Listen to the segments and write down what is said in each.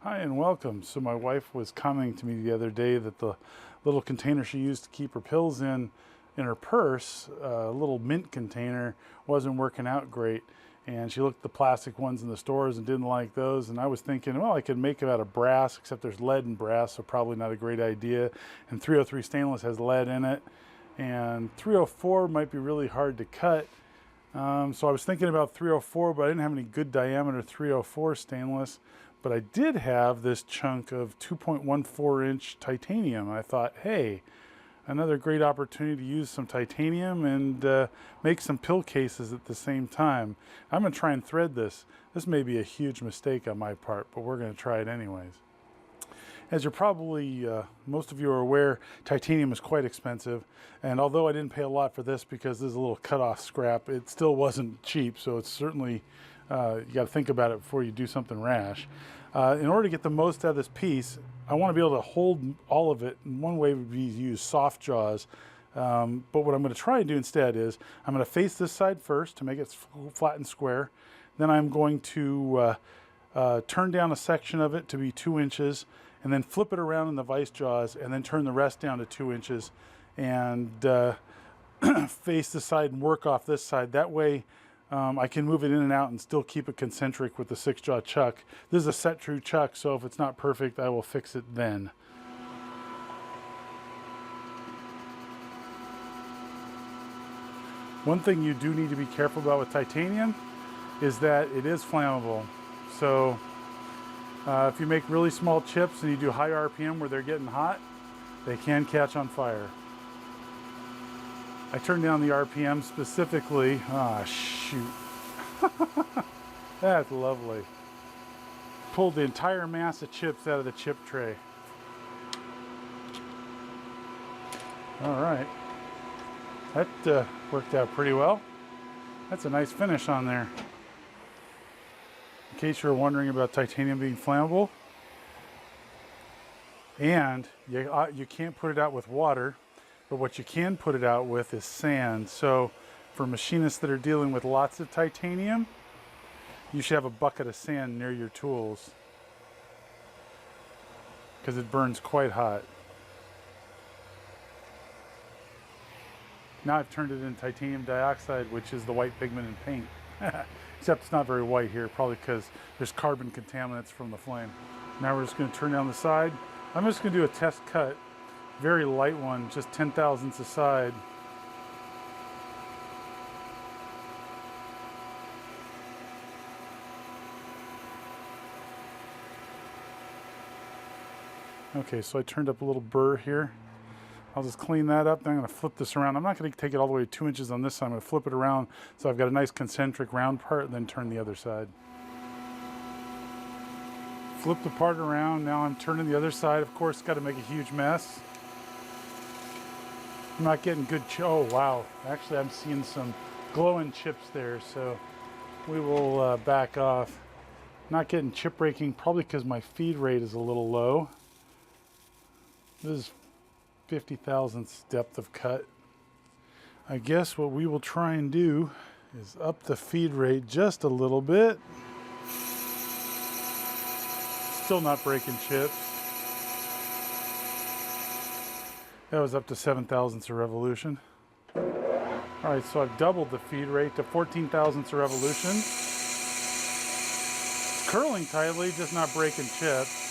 Hi and welcome. So my wife was commenting to me the other day that the little container she used to keep her pills in her purse, a little mint container, wasn't working out great. And she looked at the plastic ones in the stores and didn't like those. And I was thinking, well, I could make it out of brass, except there's lead in brass, so probably not a great idea. And 303 stainless has lead in it. And 304 might be really hard to cut. So I was thinking about 304, but I didn't have any good diameter 304 stainless. But I did have this chunk of 2.14 inch titanium. I thought, hey, another great opportunity to use some titanium and make some pill cases at the same time. I'm going to try and thread this. This may be a huge mistake on my part, but we're going to try it anyways. As you're probably, most of you are aware, titanium is quite expensive. And although I didn't pay a lot for this because this is a little cut-off scrap, it still wasn't cheap. So it's certainly, you got to think about it before you do something rash. In order to get the most out of this piece, I want to be able to hold all of it. And one way would be to use soft jaws. But what I'm going to try and do instead is I'm going to face this side first to make it flat and square. Then I'm going to turn down a section of it to be 2 inches, and then flip it around in the vice jaws, and then turn the rest down to 2 inches, and face the side and work off this side. That way I can move it in and out and still keep it concentric with the 6-jaw chuck. This is a set true chuck, so if it's not perfect, I will fix it then. One thing you do need to be careful about with titanium is that it is flammable. So if you make really small chips and you do high RPM where they're getting hot, they can catch on fire. I turned down the RPM specifically. Ah, shoot. That's lovely. Pulled the entire mass of chips out of the chip tray. All right. That worked out pretty well. That's a nice finish on there. In case you're wondering about titanium being flammable, and you can't put it out with water, but what you can put it out with is sand. So for machinists that are dealing with lots of titanium, you should have a bucket of sand near your tools because it burns quite hot. Now I've turned it into titanium dioxide, which is the white pigment in paint. Except it's not very white here, probably because there's carbon contaminants from the flame. Now we're just going to turn down the side. I'm just going to do a test cut, very light one, just 10/1000ths a side. Okay, so I turned up a little burr here. I'll just clean that up. Then I'm going to flip this around. I'm not going to take it all the way to 2 inches on this side. I'm going to flip it around so I've got a nice concentric round part, and then turn the other side. Flip the part around. Now I'm turning the other side. Of course, got to make a huge mess. I'm not getting good oh wow. Actually, I'm seeing some glowing chips there, so we will back off. Not getting chip breaking, probably because my feed rate is a little low. This is 50,000ths depth of cut. I guess what we will try and do is up the feed rate just a little bit. Still not breaking chips. That was up to 7,000ths a revolution. All right, so I've doubled the feed rate to 14,000ths a revolution. It's curling tightly, just not breaking chips.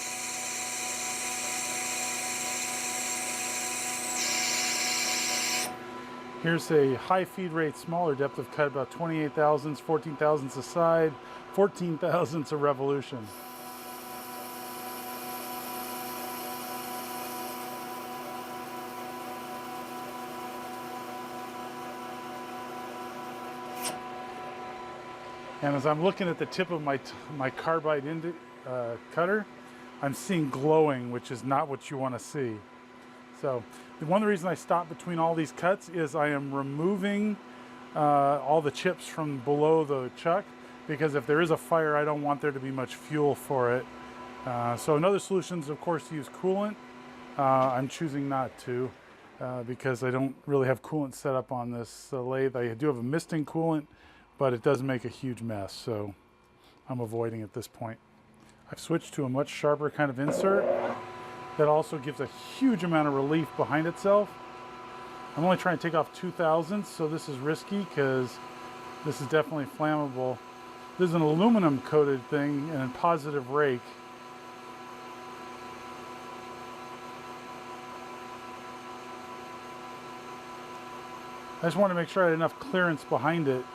Here's a high feed rate, smaller depth of cut, about 28,000ths, 14,000ths a side, 14,000ths a revolution. And as I'm looking at the tip of my carbide cutter, I'm seeing glowing, which is not what you want to see. So one of the reasons I stopped between all these cuts is I am removing all the chips from below the chuck, because if there is a fire, I don't want there to be much fuel for it. So another solution is, of course, to use coolant. I'm choosing not to because I don't really have coolant set up on this lathe. I do have a misting coolant, but it does make a huge mess, so I'm avoiding at this point. I've switched to a much sharper kind of insert that also gives a huge amount of relief behind itself. I'm only trying to take off 2/1000, so this is risky because this is definitely flammable. This is an aluminum coated thing and a positive rake. I just want to make sure I had enough clearance behind it.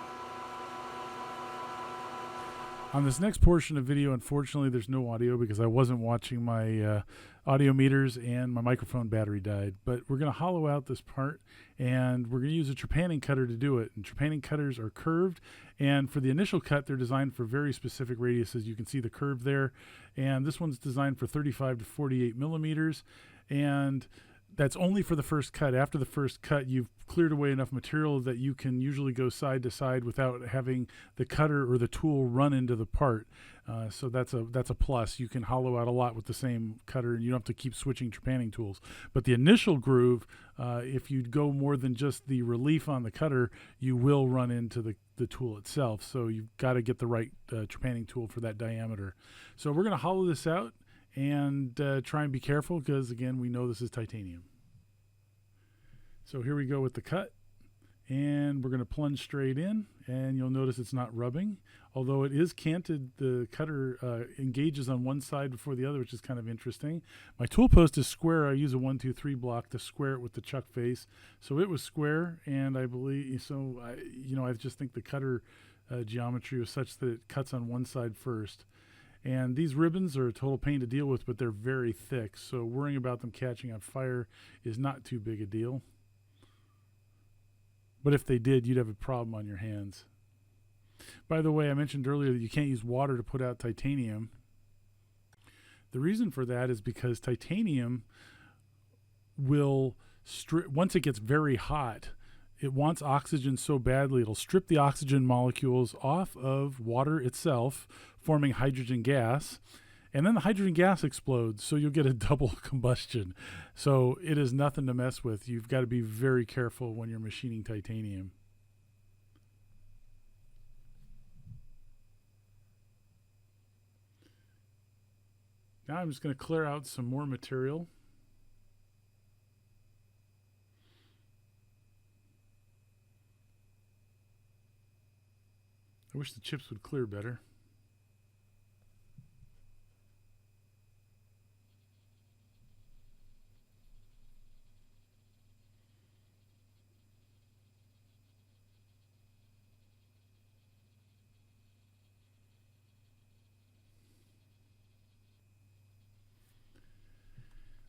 On this next portion of video, unfortunately, there's no audio because I wasn't watching my audio meters and my microphone battery died. But we're going to hollow out this part, and we're going to use a trepanning cutter to do it. And trepanning cutters are curved, and for the initial cut, they're designed for very specific radiuses. You can see the curve there, and this one's designed for 35 to 48 millimeters, and that's only for the first cut. After the first cut, you've cleared away enough material that you can usually go side to side without having the cutter or the tool run into the part. So that's a plus. You can hollow out a lot with the same cutter, and you don't have to keep switching trepanning tools. But the initial groove, if you go more than just the relief on the cutter, you will run into the tool itself. So you've got to get the right trepanning tool for that diameter. So we're going to hollow this out and try and be careful because, again, we know this is titanium. So here we go with the cut, and we're going to plunge straight in, and you'll notice it's not rubbing. Although it is canted, the cutter engages on one side before the other, which is kind of interesting. My tool post is square. I use a 1-2-3 block to square it with the chuck face. So it was square, and I believe, so I just think the cutter geometry was such that it cuts on one side first. And these ribbons are a total pain to deal with, but they're very thick, so worrying about them catching on fire is not too big a deal. But if they did, you'd have a problem on your hands. By the way, I mentioned earlier that you can't use water to put out titanium. The reason for that is because titanium will once it gets very hot, it wants oxygen so badly it'll strip the oxygen molecules off of water itself, forming hydrogen gas, and then the hydrogen gas explodes, so you'll get a double combustion. So it is nothing to mess with. You've got to be very careful when you're machining titanium. Now I'm just going to clear out some more material. I wish the chips would clear better.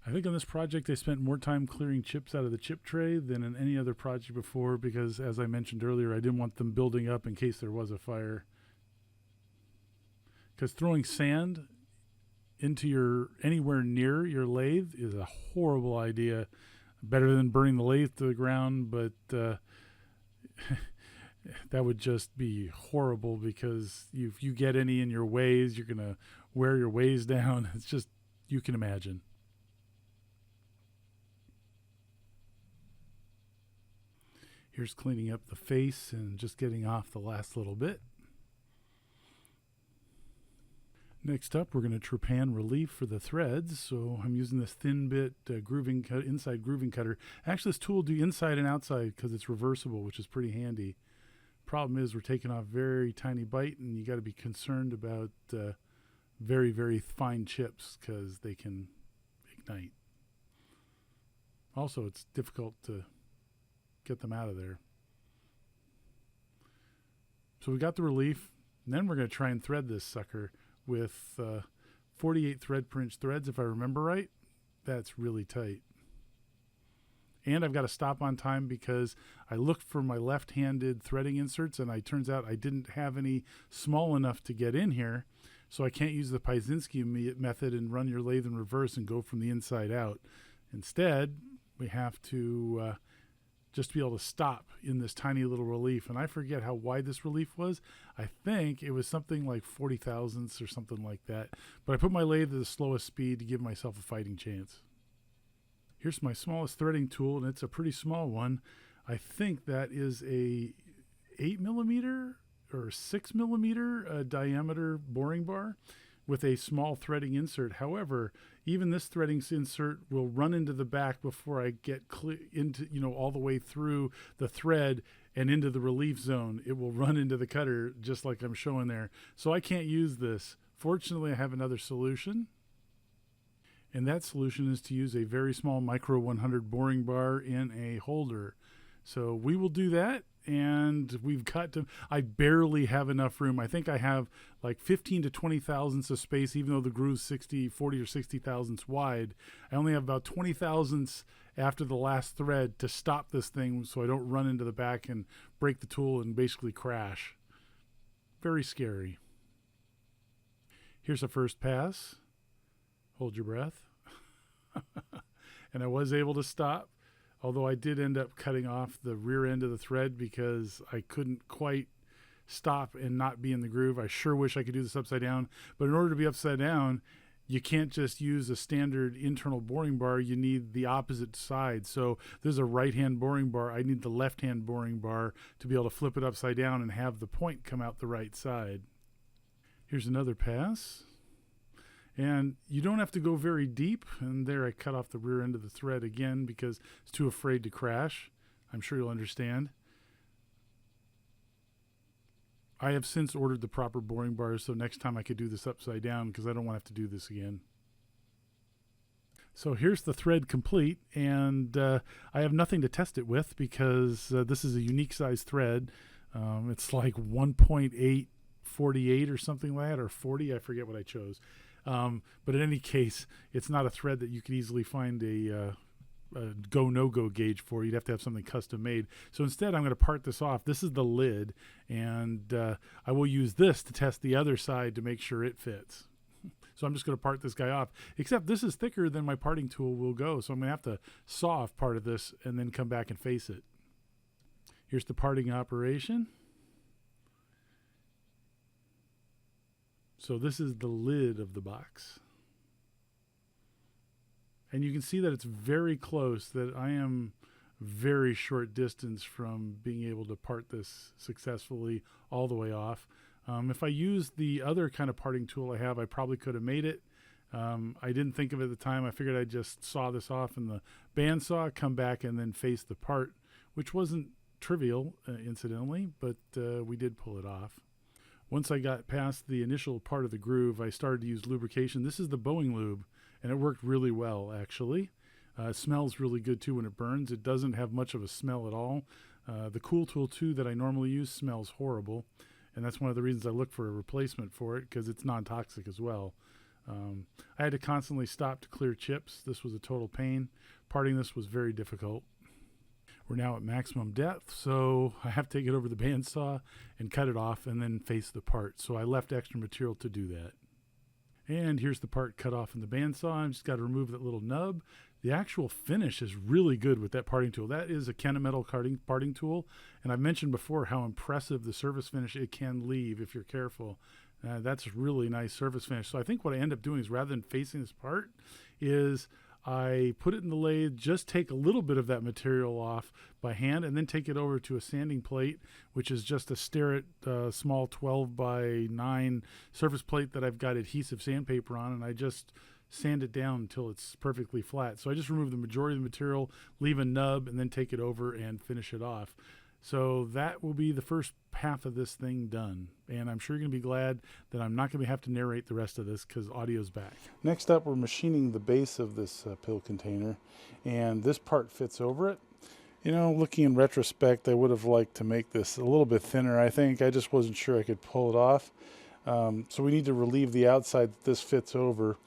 I think on this project I spent more time clearing chips out of the chip tray than in any other project before because, as I mentioned earlier, I didn't want them building up in case there was a fire. Because throwing sand into anywhere near your lathe is a horrible idea. Better than burning the lathe to the ground, but that would just be horrible because if you get any in your ways, you're going to wear your ways down. It's just, you can imagine. Here's cleaning up the face and just getting off the last little bit. Next up, we're going to trepan relief for the threads. So I'm using this thin bit inside grooving cutter. Actually, this tool will do inside and outside because it's reversible, which is pretty handy. Problem is we're taking off very tiny bite, and you got to be concerned about very, very fine chips because they can ignite. Also, it's difficult to get them out of there. So we got the relief, and then we're going to try and thread this sucker with 48 thread per inch threads, if I remember right. That's really tight. And I've got to stop on time because I looked for my left-handed threading inserts, and it turns out I didn't have any small enough to get in here, so I can't use the Paizinski method and run your lathe in reverse and go from the inside out. Instead, we have to just be able to stop in this tiny little relief. And I forget how wide this relief was. I think it was something like 40 thousandths or something like that. But I put my lathe at the slowest speed to give myself a fighting chance. Here's my smallest threading tool, and it's a pretty small one. I think that is a 8 millimeter or 6 millimeter diameter boring bar, with a small threading insert. However, even this threading insert will run into the back before I get into, all the way through the thread and into the relief zone. It will run into the cutter just like I'm showing there. So I can't use this. Fortunately, I have another solution. And that solution is to use a very small micro 100 boring bar in a holder. So we will do that. And I barely have enough room. I think I have like 15 to 20 thousandths of space, even though the groove's 40 or 60 thousandths wide. I only have about 20 thousandths after the last thread to stop this thing so I don't run into the back and break the tool and basically crash. Very scary. Here's a first pass. Hold your breath. And I was able to stop. Although I did end up cutting off the rear end of the thread because I couldn't quite stop and not be in the groove. I sure wish I could do this upside down. But in order to be upside down, you can't just use a standard internal boring bar. You need the opposite side. So there's a right-hand boring bar. I need the left-hand boring bar to be able to flip it upside down and have the point come out the right side. Here's another pass. And you don't have to go very deep. And there I cut off the rear end of the thread again because it's too afraid to crash. I'm sure you'll understand. I have since ordered the proper boring bars, so next time I could do this upside down because I don't want to have to do this again. So here's the thread complete, and I have nothing to test it with because this is a unique size thread. It's like 1.848 or something like that, or 40. I forget what I chose. But in any case, it's not a thread that you could easily find a go-no-go gauge for. You'd have to have something custom made. So instead, I'm going to part this off. This is the lid, and I will use this to test the other side to make sure it fits. So I'm just going to part this guy off, except this is thicker than my parting tool will go. So I'm going to have to saw off part of this and then come back and face it. Here's the parting operation. So this is the lid of the box. And you can see that it's very close, that I am very short distance from being able to part this successfully all the way off. If I used the other kind of parting tool I have, I probably could have made it. I didn't think of it at the time. I figured I'd just saw this off in the bandsaw, come back, and then face the part, which wasn't trivial, incidentally, but we did pull it off. Once I got past the initial part of the groove, I started to use lubrication. This is the Boeing lube, and it worked really well, actually. It smells really good, too, when it burns. It doesn't have much of a smell at all. The Cool Tool 2 that I normally use smells horrible, and that's one of the reasons I look for a replacement for it, because it's non-toxic as well. I had to constantly stop to clear chips. This was a total pain. Parting this was very difficult. We're now at maximum depth, so I have to take it over the bandsaw and cut it off and then face the part. So I left extra material to do that. And here's the part cut off in the bandsaw. I've just got to remove that little nub. The actual finish is really good with that parting tool. That is a Kennametal parting tool. And I've mentioned before how impressive the surface finish it can leave if you're careful. That's really nice surface finish. So I think what I end up doing is rather than facing this part is I put it in the lathe, just take a little bit of that material off by hand, and then take it over to a sanding plate, which is just a Starrett small 12 by 9 surface plate that I've got adhesive sandpaper on, and I just sand it down until it's perfectly flat. So I just remove the majority of the material, leave a nub, and then take it over and finish it off. So that will be the first half of this thing done. And I'm sure you're going to be glad that I'm not going to have to narrate the rest of this because audio's back. Next up, we're machining the base of this pill container. And this part fits over it. You know, looking in retrospect, I would have liked to make this a little bit thinner. I think I just wasn't sure I could pull it off. So we need to relieve the outside that this fits over.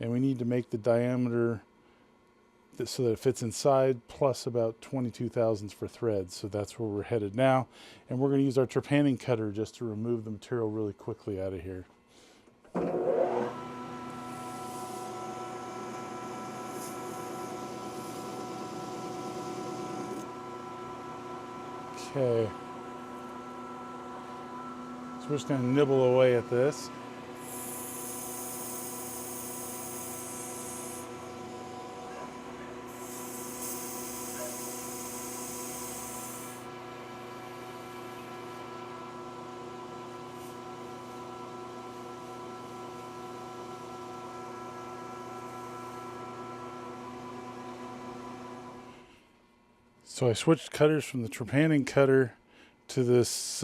And we need to make the diameter so that it fits inside, plus about 22 thousandths for threads. So that's where we're headed now. And we're going to use our trepanning cutter just to remove the material really quickly out of here. Okay. So we're just going to nibble away at this. So I switched cutters from the trepanning cutter to this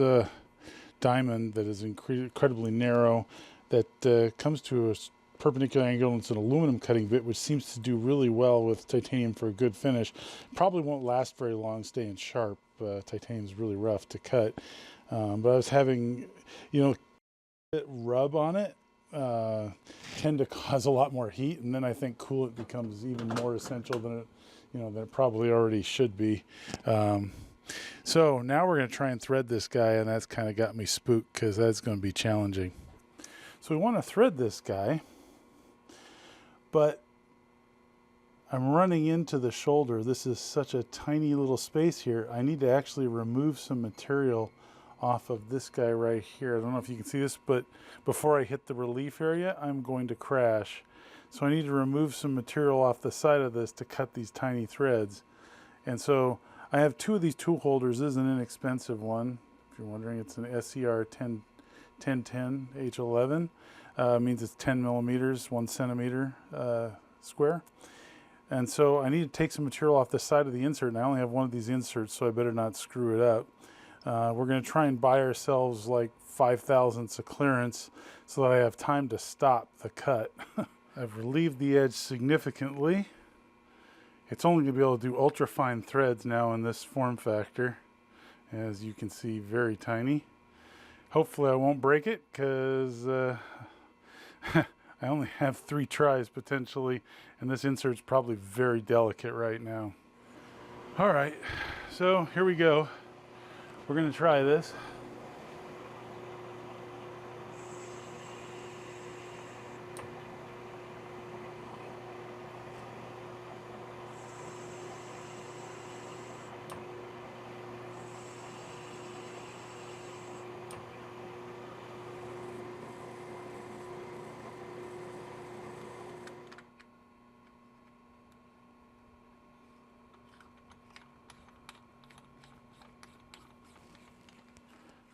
diamond that is incredibly narrow, that comes to a perpendicular angle, and it's an aluminum cutting bit, which seems to do really well with titanium for a good finish. Probably won't last very long staying sharp. Titanium is really rough to cut, but I was having, rub on it tend to cause a lot more heat, and then I think coolant becomes even more essential than it probably already should be. So now we're going to try and thread this guy, and that's kind of got me spooked because that's going to be challenging. So we want to thread this guy, but I'm running into the shoulder. This is such a tiny little space here. I need to actually remove some material off of this guy right here. I don't know if you can see this, but before I hit the relief area, I'm going to crash. So I need to remove some material off the side of this to cut these tiny threads. And so I have two of these tool holders. This is an inexpensive one. If you're wondering, it's an SCR 1010 H11. Means it's 10 millimeters, 1 centimeter square. And so I need to take some material off the side of the insert, and I only have one of these inserts, so I better not screw it up. We're going to try and buy ourselves like 5/1000ths of clearance so that I have time to stop the cut. I've relieved the edge significantly. It's only going to be able to do ultra fine threads now in this form factor. As you can see, very tiny. Hopefully I won't break it, because I only have 3 tries potentially, and this insert's probably very delicate right now. Alright, so here we go. We're going to try this.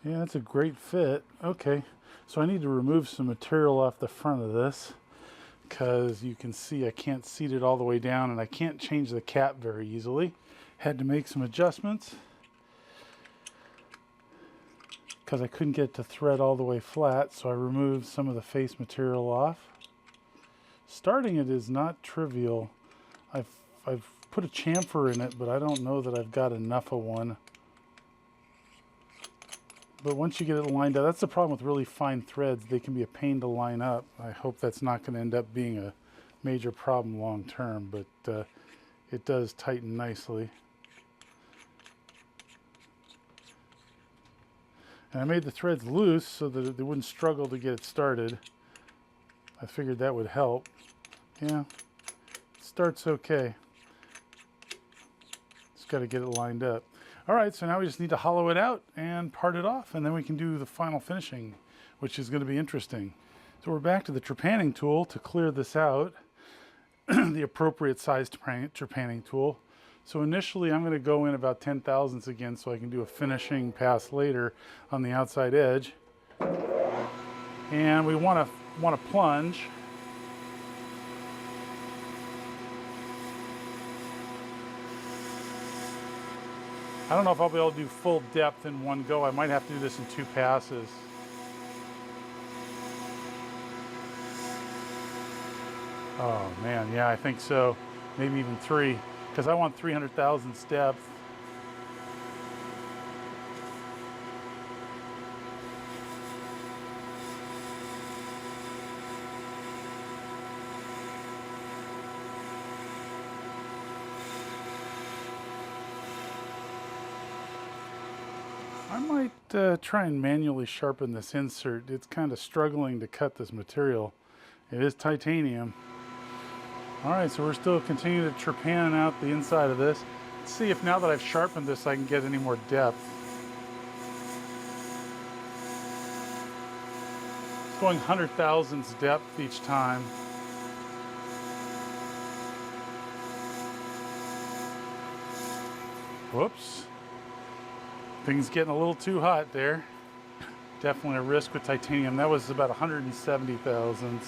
Yeah, that's a great fit. Okay, so I need to remove some material off the front of this, because you can see I can't seat it all the way down, and I can't change the cap very easily. Had to make some adjustments because I couldn't get it to thread all the way flat, so I removed some of the face material off. Starting it is not trivial. I've put a chamfer in it, but I don't know that I've got enough of one. But once you get it lined up, that's the problem with really fine threads. They can be a pain to line up. I hope that's not going to end up being a major problem long term, but it does tighten nicely. And I made the threads loose so that they wouldn't struggle to get it started. I figured that would help. Yeah, it starts okay. Just got to get it lined up. All right, so now we just need to hollow it out and part it off, and then we can do the final finishing, which is going to be interesting. So we're back to the trepanning tool to clear this out, the appropriate size trepanning tool. So initially I'm going to go in about 10/1000ths again so I can do a finishing pass later on the outside edge. And we want to plunge. I don't know if I'll be able to do full depth in one go. I might have to do this in 2 passes. Oh man, yeah, I think so. Maybe even 3, because I want 300/1000ths depth. I might try and manually sharpen this insert. It's kind of struggling to cut this material. It is titanium. Alright, so we're still continuing to trepan out the inside of this. Let's see if now that I've sharpened this I can get any more depth. It's going 100/1000ths depth each time. Whoops. Things getting a little too hot there. Definitely a risk with titanium. That was about 170/1000ths.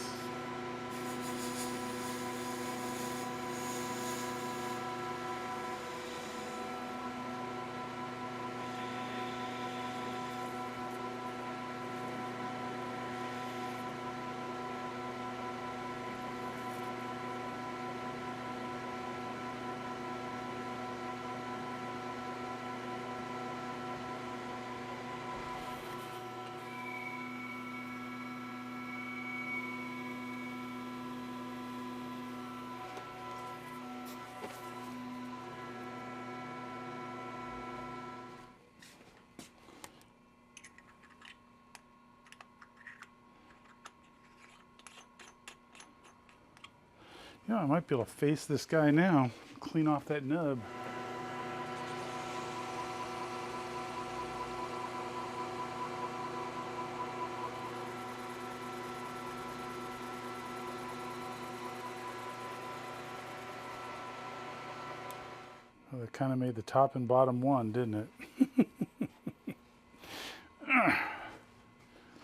Yeah, I might be able to face this guy now, clean off that nub. Well, it kind of made the top and bottom one, didn't it?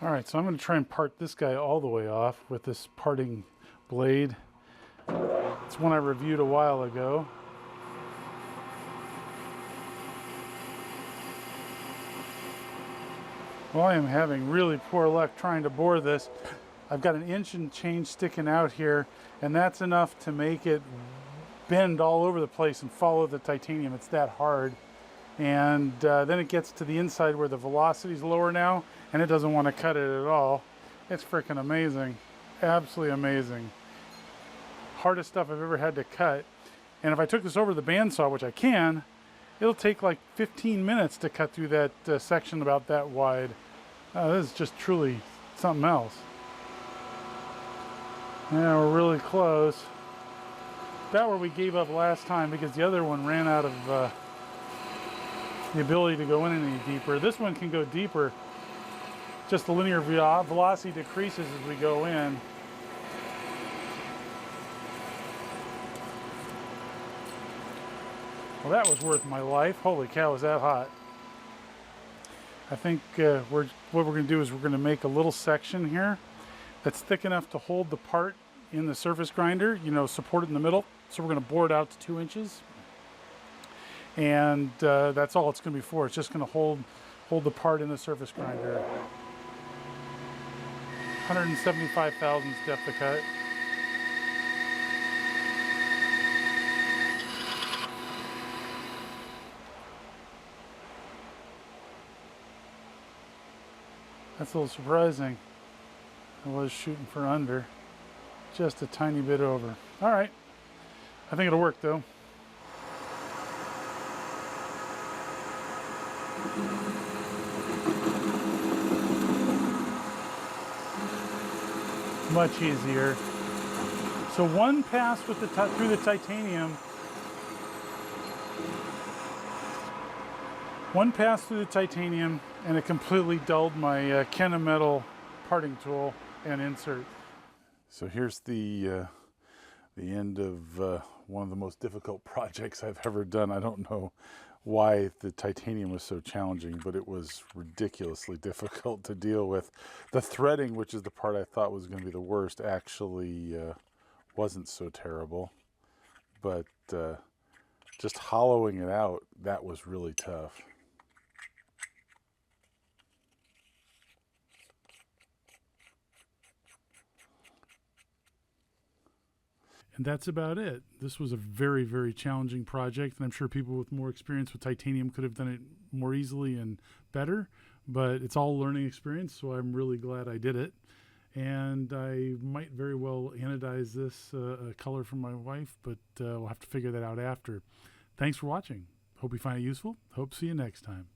All right, so I'm going to try and part this guy all the way off with this parting blade. It's one I reviewed a while ago. Well, I am having really poor luck trying to bore this. I've got an inch and change sticking out here, and that's enough to make it bend all over the place and follow the titanium. It's that hard. And then it gets to the inside where the velocity is lower now, and it doesn't want to cut it at all. It's freaking amazing. Absolutely amazing. Hardest stuff I've ever had to cut. And if I took this over the bandsaw, which I can, it'll take like 15 minutes to cut through that section about that wide. This is just truly something else. Yeah, we're really close. That where we gave up last time because the other one ran out of the ability to go in any deeper. This one can go deeper. Just the linear velocity decreases as we go in. Well, that was worth my life. Holy cow, is that hot. I think what we're going to do is we're going to make a little section here that's thick enough to hold the part in the surface grinder, you know, support it in the middle. So we're going to bore it out to 2 inches. And that's all it's going to be for. It's just going to hold the part in the surface grinder. 175 thousandths depth of cut. That's a little surprising. I was shooting for under. Just a tiny bit over. All right. I think it'll work though. Much easier. So one pass with through the titanium. One pass through the titanium, and it completely dulled my Kennametal parting tool and insert. So here's the end of one of the most difficult projects I've ever done. I don't know why the titanium was so challenging, but it was ridiculously difficult to deal with. The threading, which is the part I thought was going to be the worst, actually wasn't so terrible. But just hollowing it out, that was really tough. And that's about it. This was a very, very challenging project, and I'm sure people with more experience with titanium could have done it more easily and better, but it's all a learning experience, so I'm really glad I did it. And I might very well anodize this color for my wife, but we'll have to figure that out after. Thanks for watching. Hope you find it useful. Hope to see you next time.